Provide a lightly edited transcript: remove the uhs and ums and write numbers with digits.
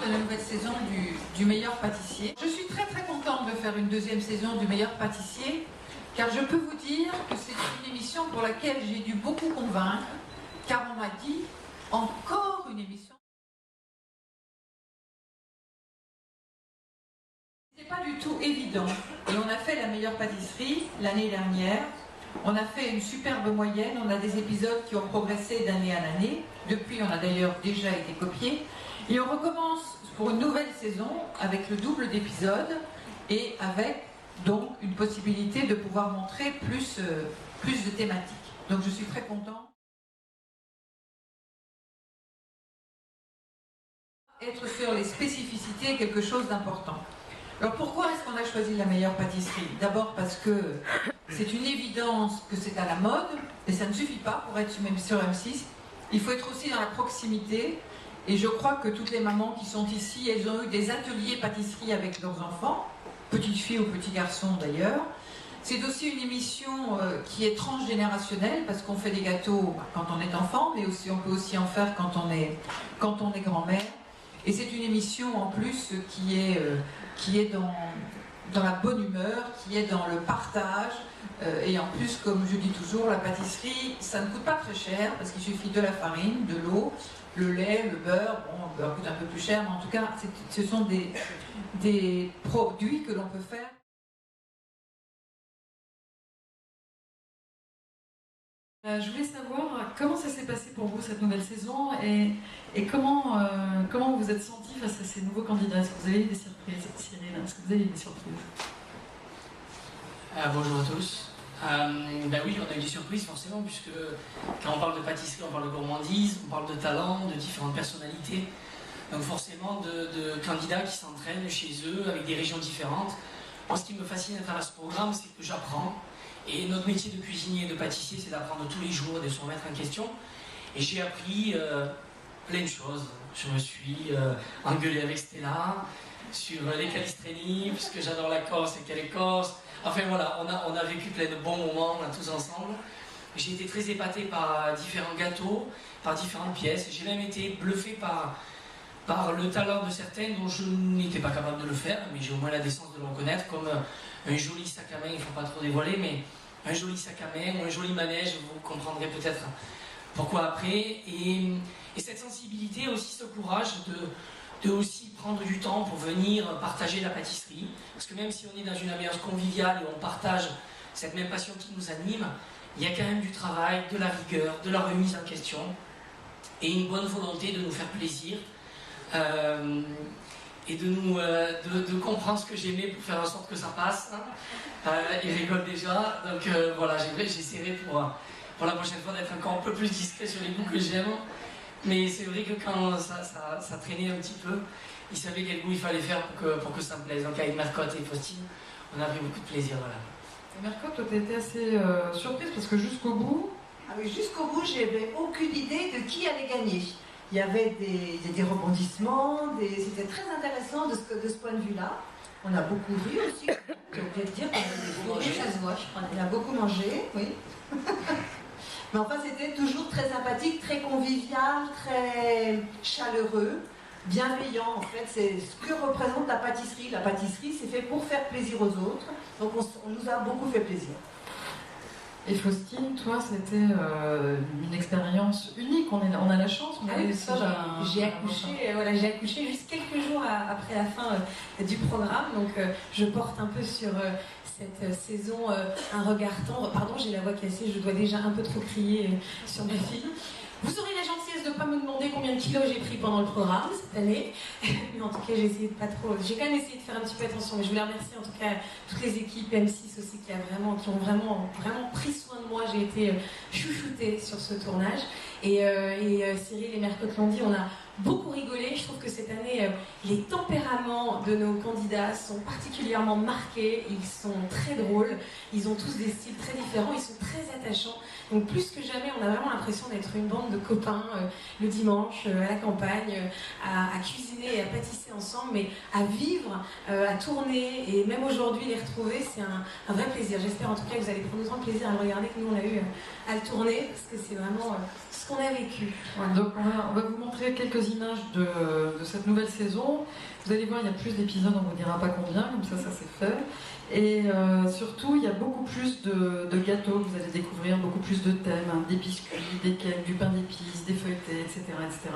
de la nouvelle saison du meilleur pâtissier. Je suis très contente de faire une deuxième saison du meilleur pâtissier, car je peux vous dire que c'est une émission pour laquelle j'ai dû beaucoup convaincre, car on m'a dit encore une émission. C'est pas du tout évident. Et on a fait la meilleure pâtisserie l'année dernière. On a fait une superbe moyenne. On a des épisodes qui ont progressé d'année en année. Depuis, on a d'ailleurs déjà été copié. Et on recommence pour une nouvelle saison avec le double d'épisodes et avec donc une possibilité de pouvoir montrer plus de thématiques. Donc je suis très contente. Être sur les spécificités est quelque chose d'important. Alors pourquoi est-ce qu'on a choisi la meilleure pâtisserie? D'abord parce que c'est une évidence que c'est à la mode, et ça ne suffit pas pour être même sur M6. Il faut être aussi dans la proximité, et je crois que toutes les mamans qui sont ici, elles ont eu des ateliers pâtisserie avec leurs enfants, petites filles ou petits garçons d'ailleurs. C'est aussi une émission qui est transgénérationnelle, parce qu'on fait des gâteaux quand on est enfant, mais aussi, on peut aussi en faire quand on est grand-mère. Et c'est une émission en plus qui est dans la bonne humeur, qui est dans le partage. Et en plus, comme je dis toujours, la pâtisserie, ça ne coûte pas très cher, parce qu'il suffit de la farine, de l'eau, le lait, le beurre. Bon, le beurre coûte un peu plus cher, mais en tout cas, ce sont des produits que l'on peut faire. Je voulais savoir comment ça s'est passé pour vous cette nouvelle saison et comment vous vous êtes senti face à ces nouveaux candidats. Est-ce que vous avez eu des surprises, Cyril? Est-ce que vous avez eu des surprises? Bonjour à tous. Oui, on a eu des surprises forcément, puisque quand on parle de pâtisserie, on parle de gourmandise, on parle de talent, de différentes personnalités. Donc forcément de candidats qui s'entraînent chez eux avec des régions différentes. Moi, ce qui me fascine à travers ce programme, c'est que j'apprends. Et notre métier de cuisinier et de pâtissier, c'est d'apprendre tous les jours, de se remettre en question. Et j'ai appris plein de choses. Je me suis engueulé avec Stella sur les calistrénies, puisque j'adore la Corse et qu'elle est corse. Enfin voilà, on a vécu plein de bons moments là, tous ensemble. J'ai été très épaté par différents gâteaux, par différentes pièces. J'ai même été bluffé par le talent de certains dont je n'étais pas capable de le faire, mais j'ai au moins la décence de le reconnaître, comme un joli sac à main, il ne faut pas trop dévoiler, mais un joli sac à main ou un joli manège, vous comprendrez peut-être pourquoi après. Et cette sensibilité, aussi ce courage de aussi prendre du temps pour venir partager la pâtisserie, parce que même si on est dans une ambiance conviviale et on partage cette même passion qui nous anime, il y a quand même du travail, de la rigueur, de la remise en question, et une bonne volonté de nous faire plaisir. Et de comprendre ce que j'aimais pour faire en sorte que ça passe. Il rigole déjà, donc voilà, j'essaierai pour la prochaine fois d'être encore un peu plus discret sur les goûts que j'aime. Mais c'est vrai que quand ça traînait un petit peu, il savait quel goût il fallait faire pour que ça me plaise. Donc avec Mercotte et Faustine, on a pris beaucoup de plaisir. Voilà. Et Mercotte, toi, tu as été assez surprise parce que jusqu'au bout... Ah oui, jusqu'au bout, j'avais aucune idée de qui allait gagner. Il y avait des rebondissements, c'était très intéressant de ce point de vue-là. On a beaucoup ri aussi, j'ai oublié de dire qu'on a mangé, ça se voit, je crois. On a beaucoup mangé, oui. Mais enfin, c'était toujours très sympathique, très convivial, très chaleureux, bienveillant. En fait, c'est ce que représente la pâtisserie. La pâtisserie, c'est fait pour faire plaisir aux autres. Donc, on nous a beaucoup fait plaisir. Et Faustine, toi, c'était une expérience unique. On a la chance. J'ai accouché juste quelques jours après la fin du programme. Donc, je porte un peu sur cette saison un regard tendre. Pardon, j'ai la voix cassée. Je dois déjà un peu trop crier sur ma fille. Vous aurez la gentillesse de ne pas me demander combien de kilos j'ai pris pendant le programme cette année. Mais en tout cas, j'ai essayé de pas trop. J'ai quand même essayé de faire un petit peu attention. Mais je voulais remercier en tout cas toutes les équipes M6 aussi qui ont vraiment pris soin de moi. J'ai été chouchoutée sur ce tournage. Et Cyril et Mercotte l'ont dit, on a beaucoup rigolé. Je trouve que cette année, les tempéraments de nos candidats sont particulièrement marqués. Ils sont très drôles. Ils ont tous des styles très différents. Ils sont très attachants. Donc plus que jamais, on a vraiment l'impression d'être une bande de copains le dimanche à la campagne, à cuisiner et à pâtisser ensemble, mais à vivre, à tourner, et même aujourd'hui les retrouver, c'est un vrai plaisir. J'espère en tout cas que vous allez prendre autant de plaisir à le regarder que nous on a eu à le tourner, parce que c'est vraiment ce qu'on a vécu. Voilà. Donc on va vous montrer quelques images de cette nouvelle saison. Vous allez voir, il y a plus d'épisodes, on ne vous dira pas combien, comme ça c'est fait. Et surtout, il y a beaucoup plus de gâteaux que vous allez découvrir, beaucoup plus de thèmes, hein, des biscuits, des cakes, du pain d'épices, des feuilletés, etc., etc.